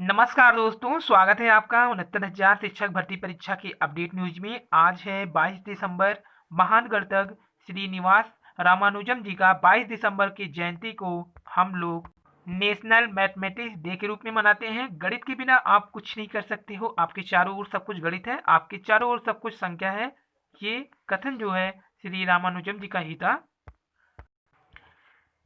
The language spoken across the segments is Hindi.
नमस्कार दोस्तों, स्वागत है आपका 69,000 शिक्षक भर्ती परीक्षा की अपडेट न्यूज में। आज है 22 दिसंबर। महान गणितज्ञ श्रीनिवास रामानुजम जी का 22 दिसंबर की जयंती को हम लोग नेशनल मैथमेटिक्स डे के रूप में मनाते हैं। गणित के बिना आप कुछ नहीं कर सकते हो। आपके चारों ओर सब कुछ गणित है, आपके चारों ओर सब कुछ संख्या है। ये कथन जो है श्री रामानुजम जी का ही था।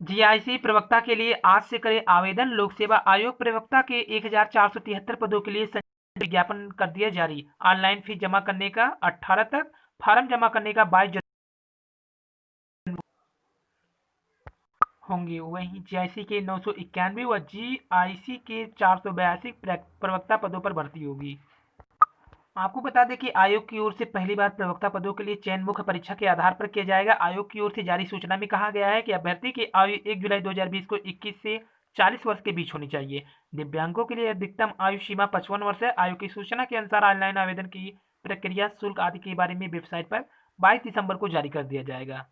जीआईसी प्रवक्ता के लिए आज से करें आवेदन। लोक सेवा आयोग प्रवक्ता के 1473 पदों के लिए विज्ञापन कर दिया जारी। ऑनलाइन फीस जमा करने का 18 तक, फॉर्म जमा करने का 22 होंगे। वहीं जीआईसी के 991 व जीआईसी के 482 प्रवक्ता पदों पर भर्ती होगी। आपको बता दें कि आयोग की ओर से पहली बार प्रवक्ता पदों के लिए चयन मुख्य परीक्षा के आधार पर किया जाएगा। आयोग की ओर से जारी सूचना में कहा गया है कि अभ्यर्थी की आयु 1 जुलाई 2020 को 21 से 40 वर्ष के बीच होनी चाहिए। दिव्यांगों के लिए अधिकतम आयु सीमा 55 वर्ष है। आयोग की सूचना के अनुसार ऑनलाइन आवेदन की प्रक्रिया, शुल्क आदि के बारे में वेबसाइट पर 22 दिसंबर को जारी कर दिया जाएगा।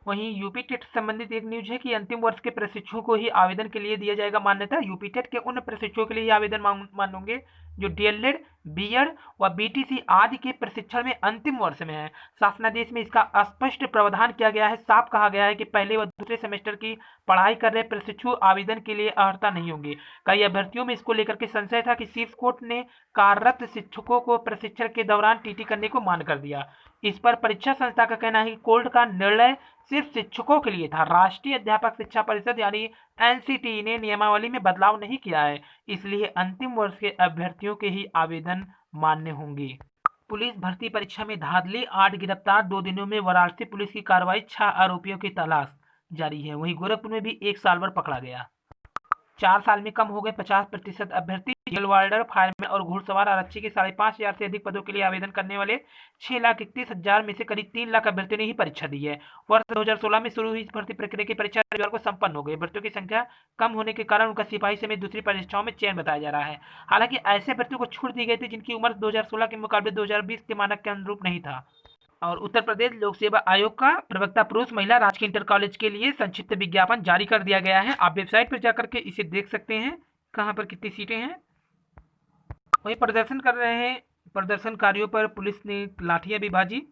वहीं यूपी टेट से संबंधित एक न्यूज है कि अंतिम वर्ष के प्रशिक्षुओं को ही आवेदन के लिए दिया जाएगा मान्यता। यूपी टेट के उन प्रशिक्षुओं के लिए आवेदन मान्य होंगे जो डीएलएड, बीएड व बीटीसी आदि के प्रशिक्षण में अंतिम वर्ष में है। शासनादेश में इसका स्पष्ट प्रावधान किया गया है। साफ कहा गया है कि पहले व दूसरे सेमेस्टर की पढ़ाई कर रहे प्रशिक्षु आवेदन के लिए अर्हता नहीं होंगे। कई अभ्यर्थियों में इसको लेकर के संशय था कि शीर्ष कोर्ट ने कार्यरत शिक्षकों को प्रशिक्षण के दौरान टीटी करने को मान्य कर दिया। इस पर परीक्षा संस्था का कहना है कि कोर्ट का निर्णय सिर्फ शिक्षकों के लिए था। राष्ट्रीय अध्यापक शिक्षा परिषद यानी एनसीटी ने नियमावली में बदलाव नहीं किया है, इसलिए अंतिम वर्ष के अभ्यर्थियों के ही आवेदन मान्य होंगे। पुलिस भर्ती परीक्षा में धांधली, 8 गिरफ्तार। 2 दिनों में वाराणसी पुलिस की कार्रवाई, 6 आरोपियों की तलाश जारी है। वहीं गोरखपुर में भी 1 साल भर पकड़ा गया। 4 साल में कम हो गए 50% अभ्यर्थी। जेल वार्डर, फायरमैन और घुड़सवार आरक्षी के 5,500 से अधिक पदों के लिए आवेदन करने वाले 6,31,000 में से करीब 3 लाख अभ्यर्थियों ने ही परीक्षा दी है। वर्ष 2016 में शुरू हुई इस भर्ती प्रक्रिया की परीक्षा रविवार को संपन्न हो गई। भर्तियों की संख्या कम होने के कारण उनका सिपाही समेत दूसरी परीक्षाओं में चयन बताया जा रहा है। हालांकि ऐसे अभ्यर्थियों को छूट दी गई थी जिनकी उम्र 2016 के मुकाबले 2020 के मानक के अनुरूप नहीं था। और उत्तर प्रदेश लोक सेवा आयोग का प्रवक्ता पुरुष महिला राजकीय इंटर कॉलेज के लिए संक्षिप्त विज्ञापन जारी कर दिया गया है। आप वेबसाइट पर जाकर के इसे देख सकते हैं कहां पर कितनी सीटें हैं। वहीं प्रदर्शन कर रहे हैं प्रदर्शनकारियों पर पुलिस ने लाठियां भी भाजी।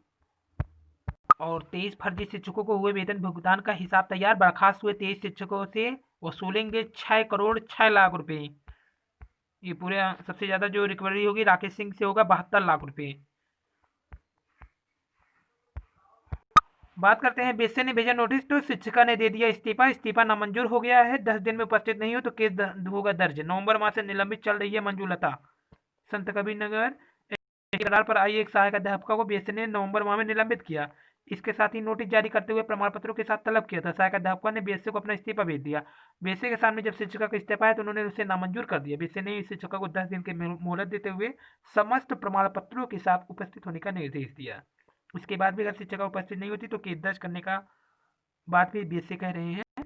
और 23 फर्जी शिक्षकों को हुए वेतन भुगतान का हिसाब तैयार। बर्खास्त हुए 23 शिक्षकों से वसूलेंगे 6 करोड़ 6 लाख रुपए। ये पूरे सबसे ज्यादा जो रिकवरी होगी राकेश सिंह से होगा 72 लाख रुपए। बात करते हैं बीएसए ने भेजा नोटिस तो शिक्षिका ने दे दिया इस्तीफा। इस्तीफा नामंजूर हो गया है। 10 दिन में उपस्थित नहीं हो तो केस होगा दर्ज। नवंबर माह से निलंबित चल रही है मंजूलता। संत कबीर नगर आधार पर आई एक सहायक अध्यापिका को बीएसए ने नवंबर माह में निलंबित किया। इसके साथ ही नोटिस जारी करते हुए प्रमाण पत्रों के साथ तलब किया था। सहायक अध्यापिका ने बीएसए को अपना इस्तीफा भेज दिया। बीएसए के सामने जब शिक्षिका का इस्तीफा है तो उन्होंने उसे नामंजूर कर दिया। बीएसए ने इस शिक्षिका को 10 दिन की मोहलत देते हुए समस्त प्रमाण पत्रों के साथ उपस्थित होने का निर्देश दिया। उसके बाद भी अगर शिक्षिका उपस्थित नहीं होती तो केस दर्ज करने का बात भी बीएसए कह रहे हैं।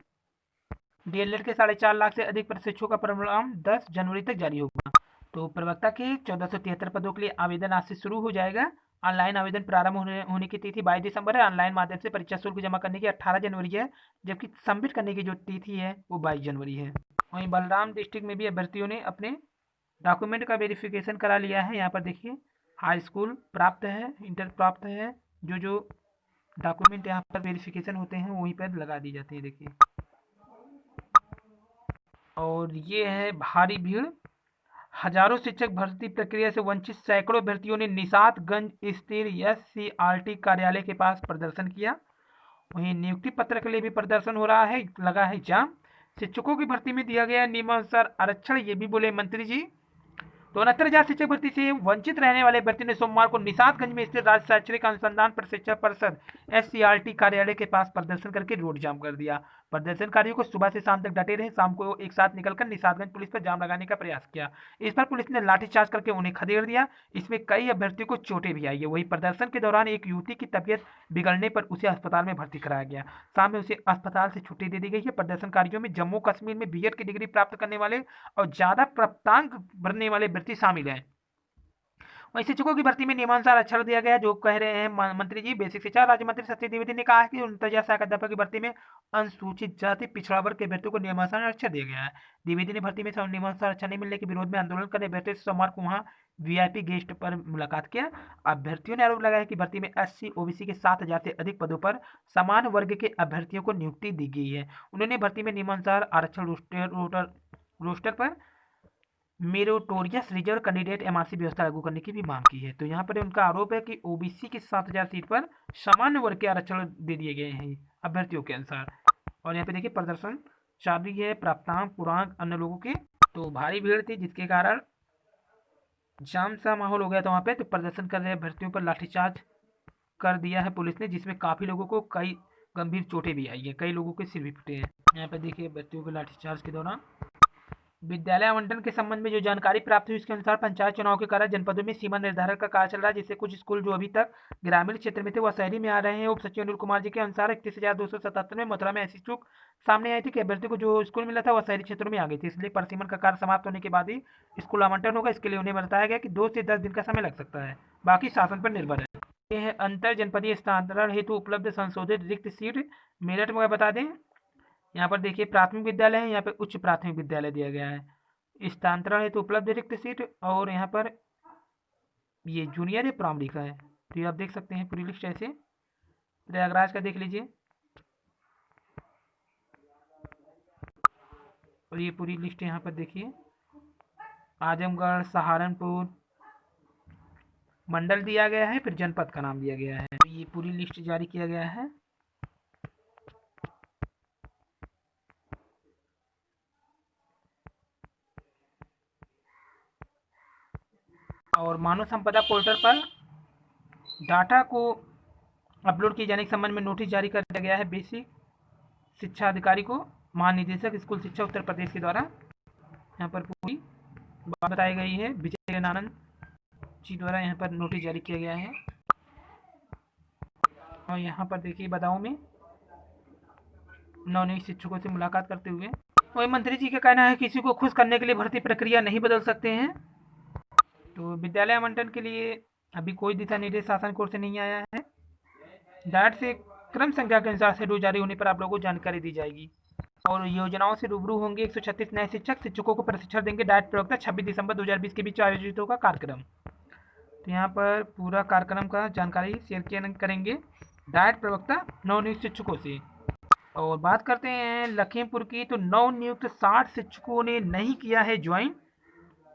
डीएलएड के 4.5 लाख से अधिक प्रशिक्षुओं का परिणाम 10 जनवरी तक जारी होगा। तो प्रवक्ता के 1473 पदों के लिए आवेदन आज से शुरू हो जाएगा। ऑनलाइन आवेदन प्रारंभ होने की तिथि 22 दिसंबर है। ऑनलाइन माध्यम से परीक्षा शुल्क जमा करने की 18 जनवरी है, जबकि सबमिट करने की जो तिथि है वो 22 जनवरी है। वहीं बलराम डिस्ट्रिक्ट में भी अभ्यर्थियों ने अपने डॉक्यूमेंट का वेरिफिकेशन करा लिया है। यहाँ पर देखिए हाई स्कूल प्राप्त है, इंटर प्राप्त है। जो डॉक्यूमेंट यहाँ पर वेरिफिकेशन होते हैं वहीं पर लगा दी जाती है। देखिए और ये है भारी भीड़। हजारों शिक्षक भर्ती प्रक्रिया से वंचित। सैकड़ों अभ्यर्थियों ने निषादगंज स्थित एससीईआरटी कार्यालय के पास प्रदर्शन किया। वहीं नियुक्ति पत्र के लिए भी प्रदर्शन हो रहा है, लगा है जाम। शिक्षकों की भर्ती में दिया गया नियमानुसार आरक्षण, ये भी बोले मंत्री जी। तो 69,000 शिक्षक भर्ती से वंचित रहने वाले अभ्यर्थी ने सोमवार को निषादगंज में स्थित राज्य शैक्षणिक अनुसंधान प्रशिक्षण परिषद एससीईआरटी कार्यालय के पास प्रदर्शन करके रोड जाम कर दिया। प्रदर्शनकारियों को सुबह से शाम तक डटे रहे। शाम को एक साथ निकलकर निषादगंज पुलिस पर जाम लगाने का प्रयास किया। इस पर पुलिस ने लाठीचार्ज करके उन्हें खदेड़ दिया। इसमें कई अभ्यर्थियों को चोटें भी आई है। वहीं प्रदर्शन के दौरान एक युवती की तबियत बिगड़ने पर उसे अस्पताल में भर्ती कराया गया। शाम में उसे अस्पताल से छुट्टी दे दी गई है। प्रदर्शनकारियों में जम्मू कश्मीर में बीएड की डिग्री प्राप्त करने वाले और ज्यादा प्राप्तांक भरने वाले व्यक्ति शामिल हैं। वहीं शिक्षकों की भर्ती में नियमानुसार अक्षर दिया गया है, जो कह रहे हैं मंत्री जी। बेसिक शिक्षा राज्य मंत्री सत्यदेव द्विवेदी ने कहा है कि 49 सहायक अध्यापक की भर्ती में अनुसूचित जाति पिछड़ा वर्ग के अभ्यर्थियों को नियमानुसार आरक्षण दिया गया है। द्विवेदी ने भर्ती में नियमानुसार आरक्षण नहीं मिलने के विरोध में आंदोलन करने अभ्यर्थियों से सोमवार को वहां वीआईपी गेस्ट पर मुलाकात किया। अभ्यर्थियों ने आरोप लगाया कि भर्ती में एससी ओबीसी के 7,000 से अधिक पदों पर समान वर्ग के अभ्यर्थियों को नियुक्ति दी गई है। उन्होंने भर्ती में नियमानुसार आरक्षण रोस्टर पर मेरिटोरियस रिजर्व कैंडिडेट एमआरसी व्यवस्था लागू करने की भी मांग की है। तो यहाँ पर उनका आरोप है कि ओबीसी की 7,000 सीट पर सामान्य वर्ग के आरक्षण दे दिए गए हैं अभ्यर्थियों के अनुसार। और यहाँ पे देखिए प्रदर्शन जारी है, प्राप्तांक पूर्णांक अन्य लोगों के। तो भारी भीड़ थी जिसके कारण जाम सा माहौल हो गया था वहाँ पे। तो प्रदर्शन कर रहे अभ्यर्थियों पर लाठीचार्ज कर दिया है पुलिस ने, जिसमें काफी लोगों को कई गंभीर चोटें भी आई है, कई लोगों के सिर भी फटे हैं। यहाँ पे देखिए अभ्यर्थियों के लाठीचार्ज के दौरान विद्यालय आवंटन के संबंध में जो जानकारी प्राप्त हुई उसके अनुसार पंचायत चुनाव के कारण जनपदों में सीमा निर्धारण का कार्य चल रहा है, जिससे कुछ स्कूल जो अभी तक ग्रामीण क्षेत्र में थे वह शहरी में आ रहे हैं। उप सचिव अनिल कुमार जी के अनुसार 31,277 में मथुरा में ऐसी चूक सामने आई थी कि अभ्यर्थी को जो स्कूल मिला था वह शहरी क्षेत्रों में आ गई थी, इसलिए परिसीमन का कार्य समाप्त होने के बाद ही स्कूल आवंटन होगा। इसके लिए उन्हें बताया गया कि 2 से 10 दिन का समय लग सकता है, बाकी शासन पर निर्भर है। ये है अंतर जनपदीय स्थानांतरण हेतु उपलब्ध संशोधित रिक्त सीट। मेरठ में बता दें, यहाँ पर देखिए प्राथमिक विद्यालय है, यहाँ पे उच्च प्राथमिक विद्यालय दिया गया है। स्थानांतरण हेतु उपलब्ध रिक्त सीट और यहाँ पर ये जूनियर या प्राइमरी का है। तो ये आप देख सकते हैं पूरी लिस्ट ऐसे। प्रयागराज का देख लीजिए और ये पूरी लिस्ट यहाँ पर देखिए। आजमगढ़, सहारनपुर मंडल दिया गया है, फिर जनपद का नाम दिया गया है। तो ये पूरी लिस्ट जारी किया गया है। और मानव संपदा पोर्टल पर डाटा को अपलोड किए जाने के संबंध में नोटिस जारी कर दिया गया है बेसिक शिक्षा अधिकारी को, महानिदेशक स्कूल शिक्षा उत्तर प्रदेश के द्वारा। यहाँ पर पूरी बात बताई गई है। विजय आनंद जी द्वारा यहाँ पर नोटिस जारी किया गया है। और यहाँ पर देखिए बदाऊं में नवनियुक्त शिक्षकों से मुलाकात करते हुए वही मंत्री जी का कहना है किसी को खुश करने के लिए भर्ती प्रक्रिया नहीं बदल सकते हैं। तो विद्यालय आवंटन के लिए अभी कोई दिशा निर्देश शासन की ओर से नहीं आया है। डायट से क्रम संख्या के अनुसार शेड्यूल जारी होने पर आप लोगों को जानकारी दी जाएगी। और योजनाओं से रूबरू होंगे 136 नए शिक्षकों को प्रशिक्षण देंगे। डायट प्रवक्ता 26 दिसंबर 2020 के बीच आयोजित होगा कार्यक्रम। तो यहाँ पर पूरा कार्यक्रम का जानकारी शेयर करेंगे डायट प्रवक्ता नवनियुक्त शिक्षकों से। और बात करते हैं लखीमपुर की, तो नवनियुक्त 60 शिक्षकों ने नहीं किया है ज्वाइन।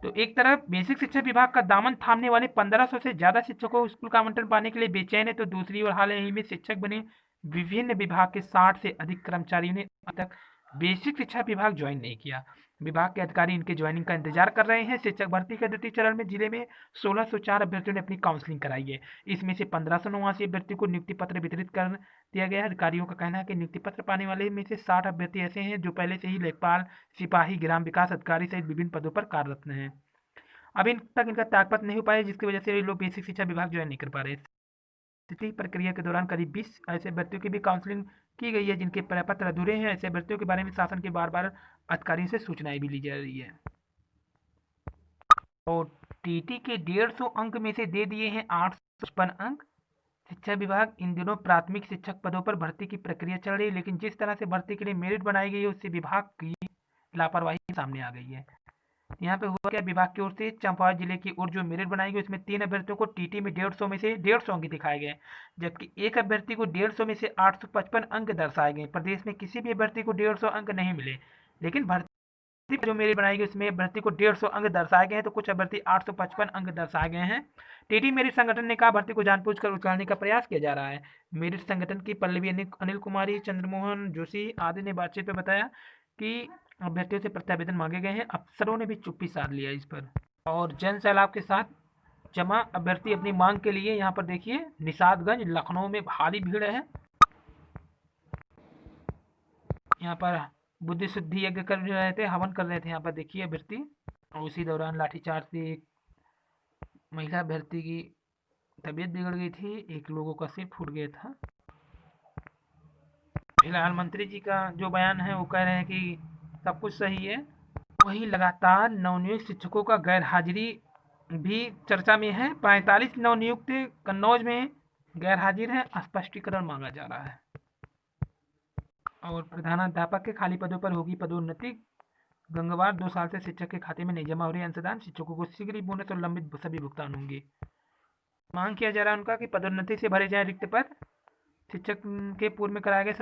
तो एक तरफ बेसिक शिक्षा विभाग का दामन थामने वाले 1500 से ज़्यादा शिक्षकों को स्कूल का आवंटन पाने के लिए बेचैन है, तो दूसरी ओर हाल ही में शिक्षक बने विभिन्न विभाग के 60 से अधिक कर्मचारियों ने अब तक बेसिक शिक्षा विभाग ज्वाइन नहीं किया। विभाग के अधिकारी इनके ज्वाइनिंग का इंतजार कर रहे हैं। शिक्षक भर्ती के द्वितीय चरण में जिले में 1604 अभ्यर्थियों ने अपनी काउंसलिंग कराई है। इसमें से 1589 अभ्यर्थियों को नियुक्ति पत्र वितरित कर दिया गया है। अधिकारियों का कहना है कि नियुक्ति पत्र पाने वाले में से 60 अभ्यर्थी ऐसे हैं जो पहले से ही लेखपाल, सिपाही, ग्राम विकास अधिकारी सहित विभिन्न पदों पर कार्यरत हैं। अभी तक इनका ताकपत्र नहीं हो पाया, जिसकी वजह से ये लोग बेसिक शिक्षा विभाग ज्वाइन नहीं कर पा रहे। इसी प्रक्रिया के दौरान करीब 20 ऐसे अभ्यर्थियों की भी काउंसलिंग की गई है जिनके प्रपत्र अधूरे हैं। ऐसे अभ्यर्थियों के बारे में शासन के बार बार अधिकारियों से सूचनाएं भी ली जा रही है। और टीटी के 150 अंक में से दे दिए हैं 855 अंक। शिक्षा विभाग इन दिनों प्राथमिक शिक्षक पदों पर भर्ती की प्रक्रिया चल रही है, लेकिन जिस तरह से भर्ती के लिए मेरिट बनाई गई है उससे विभाग की लापरवाही सामने आ गई है। यहाँ पे हुआ क्या, विभाग की ओर से चंपावत जिले की ओर जो मेरिट बनाई गई उसमें 3 अभ्यर्थियों को टीटी में 150 में से 150 अंक दिखाए गए, जबकि एक अभ्यर्थी को 150 में से 855 अंक दर्शाए गए। प्रदेश में किसी भी अभ्यर्थी को 150 अंक नहीं मिले, लेकिन भर्ती जो मेरिट बनाई गई उसमें अभ्यर्थी को 150 अंक दर्शाए गए हैं, तो कुछ अभ्यर्थी 855 अंक दर्शाए गए हैं। टीटी मेरिट संगठन ने कहा भर्ती को जानबूझकर उछालने का प्रयास किया जा रहा है। मेरिट संगठन की पल्लवी अनिल कुमारी, चंद्रमोहन जोशी आदि ने बातचीत में बताया कि अभ्यर्थियों से प्रत्यावेदन मांगे गए हैं। अफसरों ने भी चुप्पी साध लिया इस पर। और जन सैलाब के साथ जमा अभ्यर्थी अपनी मांग के लिए यहाँ पर देखिए निषादगंज लखनऊ में भारी भीड़ है। यहाँ पर बुद्धि शुद्धि यज्ञ कर रहे थे, हवन कर रहे थे यहाँ पर देखिए अभ्यर्थी। और उसी दौरान लाठीचार्ज से एक महिला अभ्यर्थी की तबीयत बिगड़ गई थी, एक लोगों का सिर फूट गया था। फिलहाल मंत्री जी का जो बयान है वो कह रहे हैं कि सब कुछ सही है। वहीं लगातार नवनियुक्त शिक्षकों का गैर हाजिरी भी चर्चा में है। 45 नवनियुक्त कन्नौज में गैर हाजिर हैं, स्पष्टीकरण मांगा जा रहा है। और प्रधानाध्यापक के खाली पदों पर होगी पदोन्नति। गंगवार 2 साल से शिक्षक के खाते में नहीं जमा हो रही अंशदान, शिक्षकों को शीघ्र ही बोनस और लंबित सभी भुगतान होंगे। मांग किया जा रहा है उनका कि पदोन्नति से भरे जाएं रिक्त पद। शिक्षक के पूर्व में कराए गए